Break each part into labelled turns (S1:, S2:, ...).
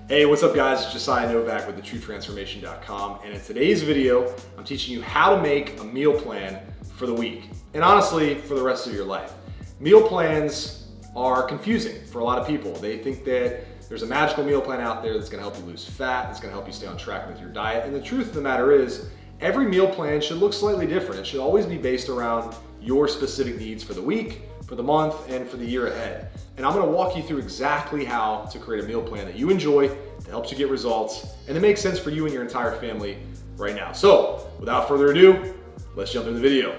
S1: Hey, what's up guys? It's Josiah Novak with thetruetransformation.com, and in today's video, I'm teaching you how to make a meal plan for the week, and honestly, for the rest of your life. Meal plans are confusing for a lot of people. They think that there's a magical meal plan out there that's gonna help you lose fat, that's gonna help you stay on track with your diet, and the truth of the matter is, every meal plan should look slightly different. It should always be based around your specific needs for the week, for the month, and for the year ahead. And I'm gonna walk you through exactly how to create a meal plan that you enjoy, that helps you get results, and that makes sense for you and your entire family right now. So, without further ado, let's jump into the video.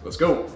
S1: Let's go.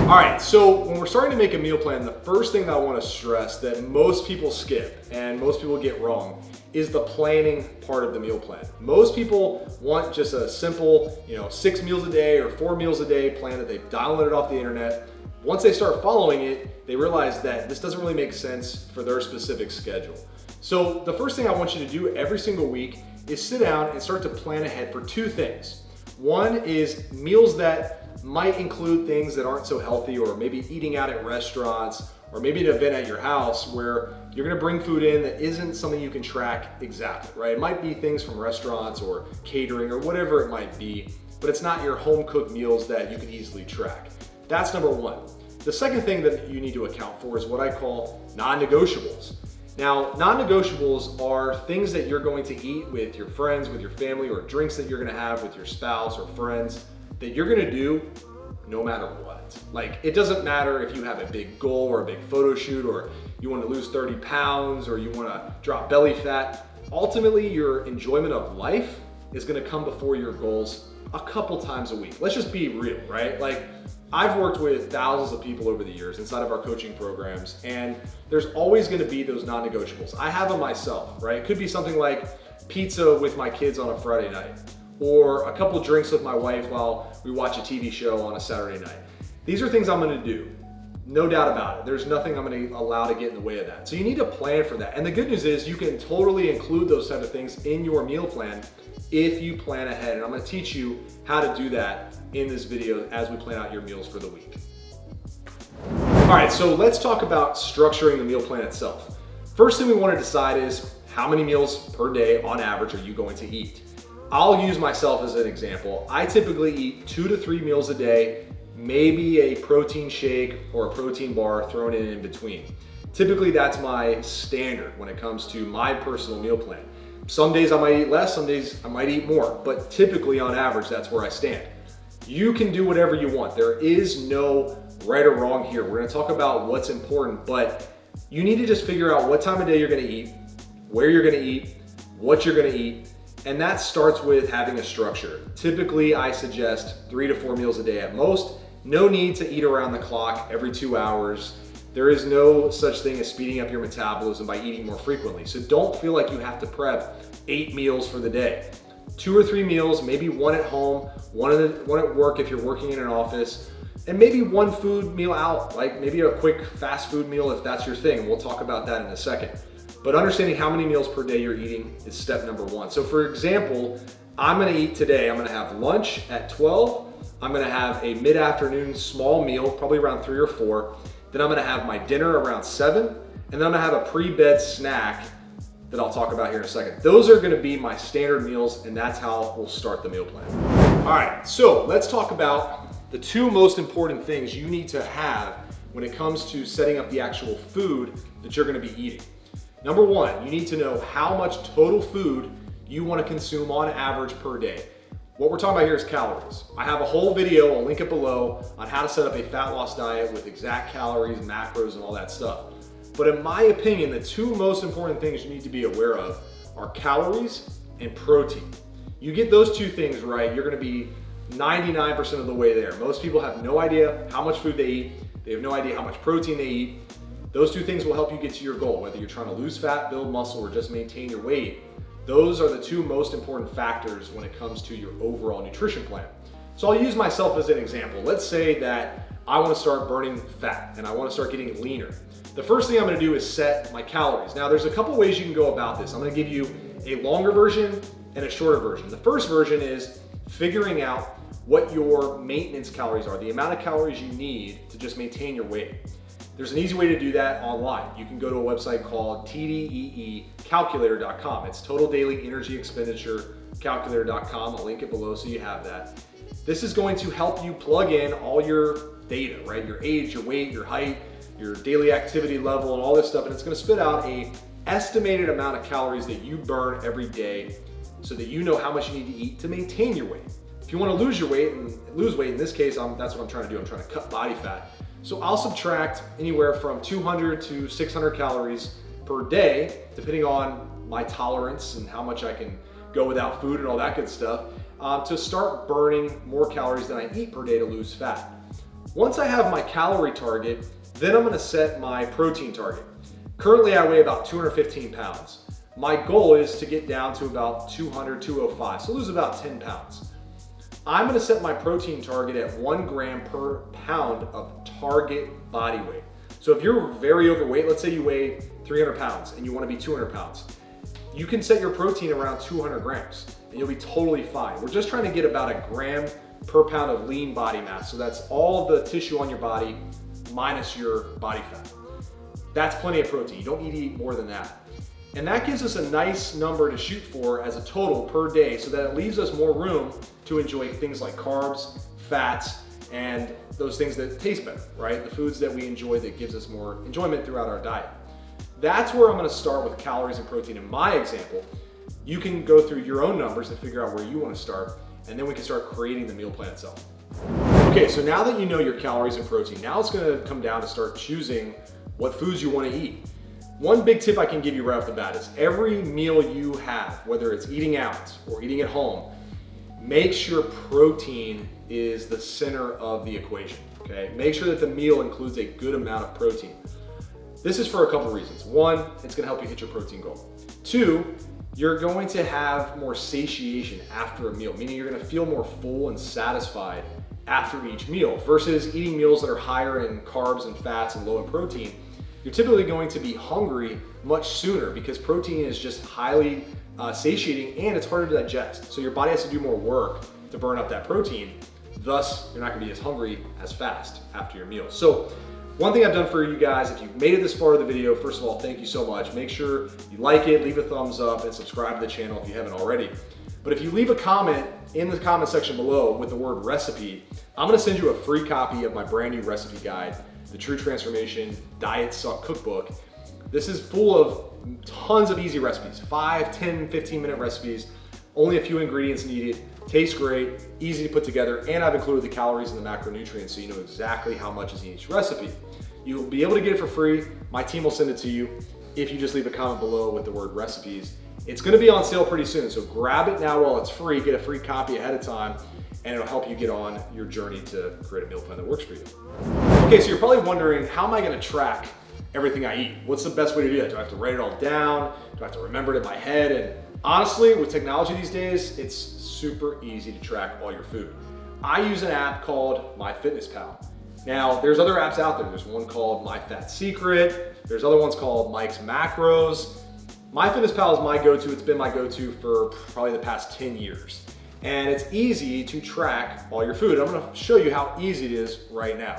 S1: All right, so when we're starting to make a meal plan, the first thing that I wanna stress that most people skip and most people get wrong is the planning part of the meal plan. Most people want just a simple, 6 meals a day or 4 meals a day plan that they've downloaded off the internet. Once they start following it, they realize that this doesn't really make sense for their specific schedule. So the first thing I want you to do every single week is sit down and start to plan ahead for 2 things. One is meals that might include things that aren't so healthy, or maybe eating out at restaurants, or maybe an event at your house where you're gonna bring food in that isn't something you can track exactly, right? It might be things from restaurants or catering or whatever it might be, but it's not your home cooked meals that you can easily track. That's number one. The second thing that you need to account for is what I call non-negotiables. Now, non-negotiables are things that you're going to eat with your friends, with your family, or drinks that you're gonna have with your spouse or friends that you're gonna do no matter what. Like, it doesn't matter if you have a big goal or a big photo shoot, or you wanna lose 30 pounds, or you wanna drop belly fat. Ultimately, your enjoyment of life is gonna come before your goals a couple times a week. Let's just be real, right? Like, I've worked with thousands of people over the years inside of our coaching programs, and there's always gonna be those non-negotiables. I have them myself, right? It could be something like pizza with my kids on a Friday night, or a couple drinks with my wife while we watch a TV show on a Saturday night. These are things I'm gonna do, no doubt about it. There's nothing I'm gonna allow to get in the way of that. So you need to plan for that. And the good news is you can totally include those type of things in your meal plan if you plan ahead. And I'm gonna teach you how to do that in this video as we plan out your meals for the week. All right, so let's talk about structuring the meal plan itself. First thing we wanna decide is how many meals per day on average are you going to eat? I'll use myself as an example. I typically eat 2 to 3 meals a day, maybe a protein shake or a protein bar thrown in between. Typically that's my standard when it comes to my personal meal plan. Some days I might eat less, some days I might eat more, but typically on average that's where I stand. You can do whatever you want. There is no right or wrong here. We're gonna talk about what's important, but you need to just figure out what time of day you're gonna eat, where you're gonna eat, what you're gonna eat, and that starts with having a structure. Typically, I suggest 3 to 4 meals a day at most. No need to eat around the clock every 2 hours. There is no such thing as speeding up your metabolism by eating more frequently. So don't feel like you have to prep 8 meals for the day. 2 or 3 meals, maybe 1 at home, one at work if you're working in an office, and maybe 1 food meal out, like maybe a quick fast food meal if that's your thing. We'll talk about that in a second. But understanding how many meals per day you're eating is step number 1. So for example, I'm gonna eat today, I'm gonna have lunch at 12, I'm gonna have a mid-afternoon small meal, probably around 3 or 4, then I'm gonna have my dinner around 7, and then I'm gonna have a pre-bed snack that I'll talk about here in a second. Those are gonna be my standard meals, and that's how we'll start the meal plan. All right, so let's talk about the 2 most important things you need to have when it comes to setting up the actual food that you're gonna be eating. Number 1, you need to know how much total food you want to consume on average per day. What we're talking about here is calories. I have a whole video, I'll link it below, on how to set up a fat loss diet with exact calories, macros, and all that stuff. But in my opinion, the 2 most important things you need to be aware of are calories and protein. You get those 2 things right, you're gonna be 99% of the way there. Most people have no idea how much food they eat. They have no idea how much protein they eat. Those 2 things will help you get to your goal, whether you're trying to lose fat, build muscle, or just maintain your weight. Those are the 2 most important factors when it comes to your overall nutrition plan. So I'll use myself as an example. Let's say that I wanna start burning fat and I wanna start getting leaner. The first thing I'm gonna do is set my calories. Now there's a couple ways you can go about this. I'm gonna give you a longer version and a shorter version. The first version is figuring out what your maintenance calories are, the amount of calories you need to just maintain your weight. There's an easy way to do that online. You can go to a website called tdeecalculator.com. It's total daily energy expenditure calculator.com. I'll link it below so you have that. This is going to help you plug in all your data, right? Your age, your weight, your height, your daily activity level, and all this stuff. And it's going to spit out an estimated amount of calories that you burn every day so that you know how much you need to eat to maintain your weight. If you want to lose your weight and lose weight, in this case, that's what I'm trying to do. I'm trying to cut body fat. So I'll subtract anywhere from 200 to 600 calories per day, depending on my tolerance and how much I can go without food and all that good stuff, to start burning more calories than I eat per day to lose fat. Once I have my calorie target, then I'm going to set my protein target. Currently I weigh about 215 pounds. My goal is to get down to about 200, 205, so lose about 10 pounds. I'm going to set my protein target at 1 gram per pound of target body weight. So if you're very overweight, let's say you weigh 300 pounds and you want to be 200 pounds, you can set your protein around 200 grams and you'll be totally fine. We're just trying to get about 1 gram per pound of lean body mass. So that's all the tissue on your body minus your body fat. That's plenty of protein. You don't need to eat more than that. And that gives us a nice number to shoot for as a total per day, so that it leaves us more room to enjoy things like carbs, fats, and those things that taste better, right? The foods that we enjoy that gives us more enjoyment throughout our diet. That's where I'm gonna start with calories and protein in my example. You can go through your own numbers and figure out where you wanna start, and then we can start creating the meal plan itself. Okay, so now that you know your calories and protein, now it's gonna come down to start choosing what foods you wanna eat. One big tip I can give you right off the bat is every meal you have, whether it's eating out or eating at home, make sure protein is the center of the equation, okay? Make sure that the meal includes a good amount of protein. This is for a couple reasons. One, it's gonna help you hit your protein goal. Two, you're going to have more satiation after a meal, meaning you're gonna feel more full and satisfied after each meal versus eating meals that are higher in carbs and fats and low in protein. You're typically going to be hungry much sooner because protein is just highly satiating and it's harder to digest. So your body has to do more work to burn up that protein. Thus, you're not gonna be as hungry as fast after your meal. So one thing I've done for you guys, if you've made it this far in the video, first of all, thank you so much. Make sure you like it, leave a thumbs up, and subscribe to the channel if you haven't already. But if you leave a comment in the comment section below with the word recipe, I'm gonna send you a free copy of my brand new recipe guide, the True Transformation Diet Suck Cookbook. This is full of tons of easy recipes, 5, 10, 15-minute recipes, only a few ingredients needed, tastes great, easy to put together, and I've included the calories and the macronutrients so you know exactly how much is in each recipe. You'll be able to get it for free. My team will send it to you if you just leave a comment below with the word recipes. It's gonna be on sale pretty soon, so grab it now while it's free, get a free copy ahead of time, and it'll help you get on your journey to create a meal plan that works for you. Okay, so you're probably wondering, how am I gonna track everything I eat? What's the best way to do that? Do I have to write it all down? Do I have to remember it in my head? And honestly, with technology these days, it's super easy to track all your food. I use an app called MyFitnessPal. Now, there's other apps out there. There's one called MyFatSecret. There's other ones called Mike's Macros. MyFitnessPal is my go-to. It's been my go-to for probably the past 10 years. And it's easy to track all your food. I'm gonna show you how easy it is right now.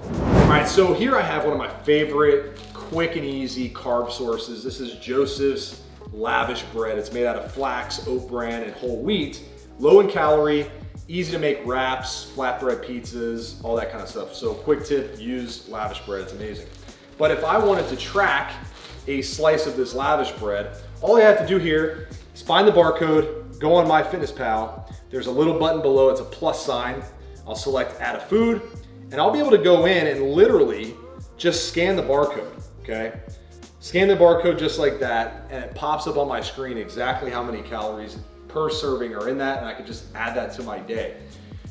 S1: All right, so here I have one of my favorite quick and easy carb sources. This is Joseph's Lavish Bread. It's made out of flax, oat bran, and whole wheat. Low in calorie, easy to make wraps, flatbread pizzas, all that kind of stuff. So quick tip, use Lavish Bread, it's amazing. But if I wanted to track a slice of this Lavish Bread, all I have to do here is find the barcode, go on MyFitnessPal. There's a little button below, it's a plus sign. I'll select add a food, and I'll be able to go in and literally just scan the barcode, okay? Scan the barcode just like that, and it pops up on my screen exactly how many calories per serving are in that, and I can just add that to my day.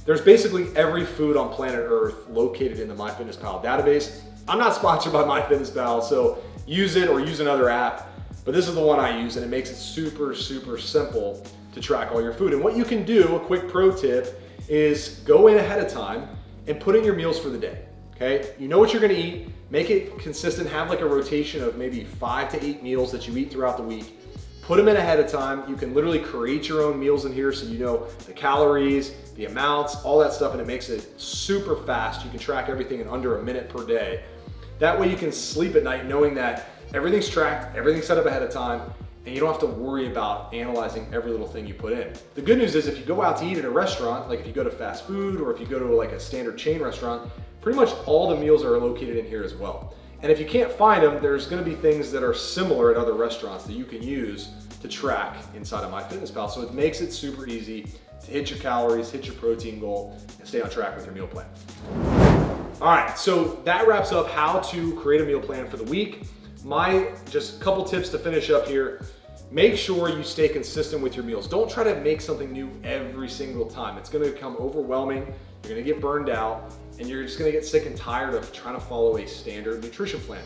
S1: There's basically every food on planet Earth located in the MyFitnessPal database. I'm not sponsored by MyFitnessPal, so use it or use another app, but this is the one I use, and it makes it super, super simple to track all your food. And what you can do, a quick pro tip, is go in ahead of time and put in your meals for the day, okay? You know what you're gonna eat, make it consistent, have like a rotation of maybe 5 to 8 meals that you eat throughout the week. Put them in ahead of time. You can literally create your own meals in here so you know the calories, the amounts, all that stuff, and it makes it super fast. You can track everything in under a minute per day. That way you can sleep at night knowing that everything's tracked, everything's set up ahead of time, and you don't have to worry about analyzing every little thing you put in. The good news is if you go out to eat at a restaurant, like if you go to fast food or if you go to like a standard chain restaurant, pretty much all the meals are located in here as well. And if you can't find them, there's gonna be things that are similar at other restaurants that you can use to track inside of MyFitnessPal. So it makes it super easy to hit your calories, hit your protein goal, and stay on track with your meal plan. All right, so that wraps up how to create a meal plan for the week. Just a couple tips to finish up here. Make sure you stay consistent with your meals. Don't try to make something new every single time. It's gonna become overwhelming, you're gonna get burned out, and you're just gonna get sick and tired of trying to follow a standard nutrition plan.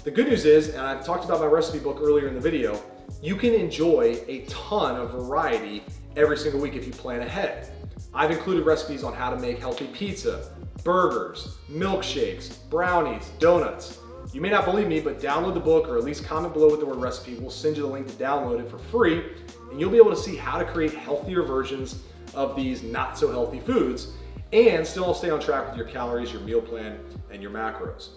S1: The good news is, and I've talked about my recipe book earlier in the video, you can enjoy a ton of variety every single week if you plan ahead. I've included recipes on how to make healthy pizza, burgers, milkshakes, brownies, donuts. You may not believe me, but download the book or at least comment below with the word recipe. We'll send you the link to download it for free, and you'll be able to see how to create healthier versions of these not so healthy foods and still stay on track with your calories, your meal plan, and your macros.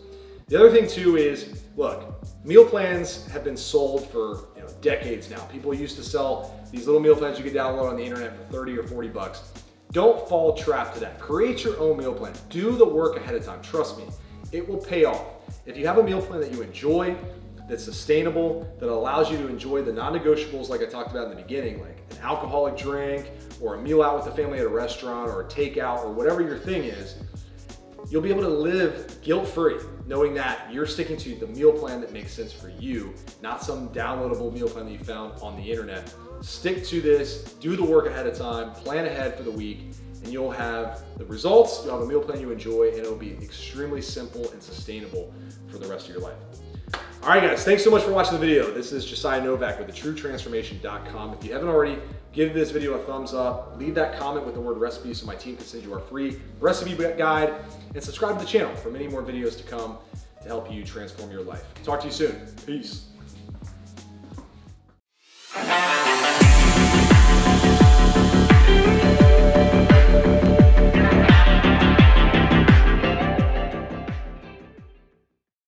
S1: The other thing too is, look, meal plans have been sold for decades now. People used to sell these little meal plans you could download on the internet for 30 or 40 bucks. Don't fall trap to that. Create your own meal plan. Do the work ahead of time. Trust me, it will pay off. If you have a meal plan that you enjoy, that's sustainable, that allows you to enjoy the non-negotiables like I talked about in the beginning, like an alcoholic drink or a meal out with the family at a restaurant or a takeout or whatever your thing is, you'll be able to live guilt-free knowing that you're sticking to the meal plan that makes sense for you, not some downloadable meal plan that you found on the internet. Stick to this, do the work ahead of time, plan ahead for the week, and you'll have the results, you'll have a meal plan you enjoy, and it'll be extremely simple and sustainable for the rest of your life. All right, guys, thanks so much for watching the video. This is Josiah Novak with thetruetransformation.com. If you haven't already, give this video a thumbs up, leave that comment with the word recipe so my team can send you our free recipe guide, and subscribe to the channel for many more videos to come to help you transform your life. Talk to you soon. Peace.